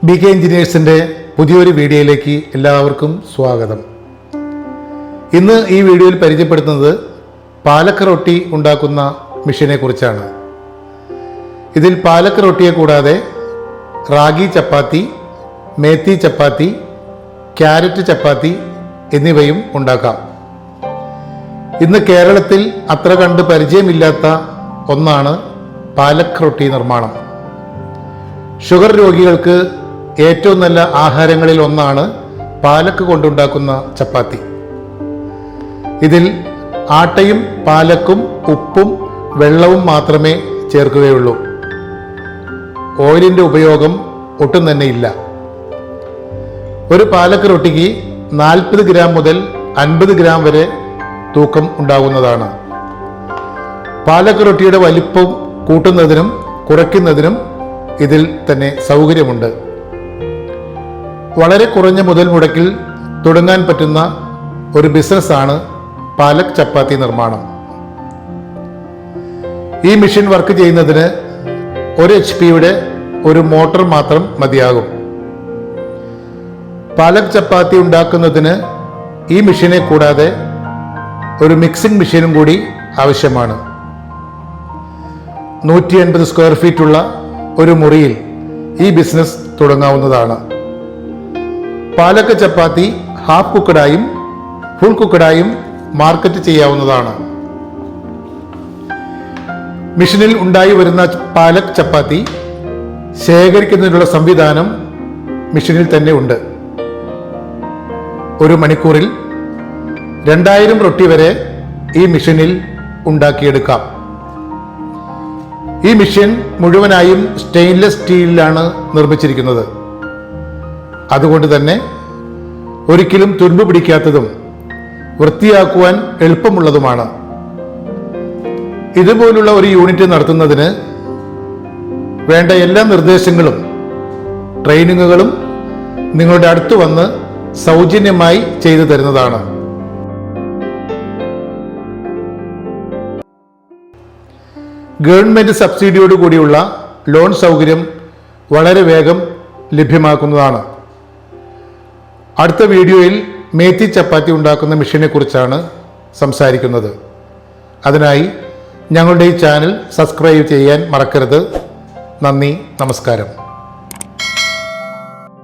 BK എഞ്ചിനീയേഴ്സിൻ്റെ പുതിയൊരു വീഡിയോയിലേക്ക് എല്ലാവർക്കും സ്വാഗതം. ഇന്ന് ഈ വീഡിയോയിൽ പരിചയപ്പെടുത്തുന്നത് പാലക്ക് റൊട്ടി ഉണ്ടാക്കുന്ന മെഷീനെ കുറിച്ചാണ്. ഇതിൽ പാലക്ക് റൊട്ടിയെ കൂടാതെ റാഗി ചപ്പാത്തി, മേത്തി ചപ്പാത്തി, ക്യാരറ്റ് ചപ്പാത്തി എന്നിവയും ഉണ്ടാക്കാം. ഇന്ന് കേരളത്തിൽ അത്ര കണ്ട് പരിചയമില്ലാത്ത ഒന്നാണ് പാലക്ക് റൊട്ടി നിർമ്മാണം. ഷുഗർ രോഗികൾക്ക് ഏറ്റവും നല്ല ആഹാരങ്ങളിൽ ഒന്നാണ് പാലക്ക് കൊണ്ടുണ്ടാക്കുന്ന ചപ്പാത്തി. ഇതിൽ ആട്ടയും പാലക്കും ഉപ്പും വെള്ളവും മാത്രമേ ചേർക്കുകയുള്ളൂ. ഓയിലിൻ്റെ ഉപയോഗം ഒട്ടും തന്നെ ഇല്ല. ഒരു പാലക്ക് റൊട്ടിക്ക് 40 ഗ്രാം മുതൽ 50 ഗ്രാം വരെ തൂക്കം ഉണ്ടാകുന്നതാണ്. പാലക്ക് റൊട്ടിയുടെ വലിപ്പം കൂട്ടുന്നതിനും കുറയ്ക്കുന്നതിനും ഇതിൽ തന്നെ സൗകര്യമുണ്ട്. വളരെ കുറഞ്ഞ മുതൽ മുടക്കിൽ തുടങ്ങാൻ പറ്റുന്ന ഒരു ബിസിനസ്സാണ് പാലക്ക് ചപ്പാത്തി നിർമ്മാണം. ഈ മെഷീൻ വർക്ക് ചെയ്യുന്നതിന് 1 HP ഒരു മോട്ടോർ മാത്രം മതിയാകും. പാലക്ക് ചപ്പാത്തി ഉണ്ടാക്കുന്നതിന് ഈ മെഷീനെ കൂടാതെ ഒരു മിക്സിംഗ് മെഷീനും കൂടി ആവശ്യമാണ്. 180 സ്ക്വയർ ഫീറ്റുള്ള ഒരു മുറിയിൽ ഈ ബിസിനസ് തുടങ്ങാവുന്നതാണ്. പാലക്ക് ചപ്പാത്തി ഹാഫ് കുക്കഡായും ഫുൾ കുക്കഡായും മാർക്കറ്റ് ചെയ്യാവുന്നതാണ്. മെഷീനിൽ ഉണ്ടായി വരുന്ന പാലക്ക് ചപ്പാത്തി ശേഖരിക്കുന്നതിനുള്ള സംവിധാനം മെഷീനിൽ തന്നെ ഉണ്ട്. ഒരു മണിക്കൂറിൽ 2000 റൊട്ടി വരെ ഈ മെഷീനിൽ ഉണ്ടാക്കിയെടുക്കാം. ഈ മെഷീൻ മുഴുവനായും സ്റ്റെയിൻലെസ് സ്റ്റീലിലാണ് നിർമ്മിച്ചിരിക്കുന്നത്. അതുകൊണ്ട് തന്നെ ഒരിക്കലും തുരുമ്പ് പിടിക്കാത്തതും വൃത്തിയാക്കുവാൻ എളുപ്പമുള്ളതുമാണ്. ഇതുപോലുള്ള ഒരു യൂണിറ്റ് നടത്തുന്നതിന് വേണ്ട എല്ലാ നിർദ്ദേശങ്ങളും ട്രെയിനിങ്ങുകളും നിങ്ങളുടെ അടുത്ത് വന്ന് സൗജന്യമായി ചെയ്തു തരുന്നതാണ്. ഗവൺമെൻറ് സബ്സിഡിയോട് കൂടിയുള്ള ലോൺ സൗകര്യം വളരെ വേഗം ലഭ്യമാക്കുന്നതാണ്. അടുത്ത വീഡിയോയിൽ മേത്തി ചപ്പാത്തി ഉണ്ടാക്കുന്ന മെഷീനെ കുറിച്ചാണ് സംസാരിക്കുന്നത്. അതിനായി ഞങ്ങളുടെ ഈ ചാനൽ സബ്സ്ക്രൈബ് ചെയ്യാൻ മറക്കരുത്. നന്ദി, നമസ്കാരം.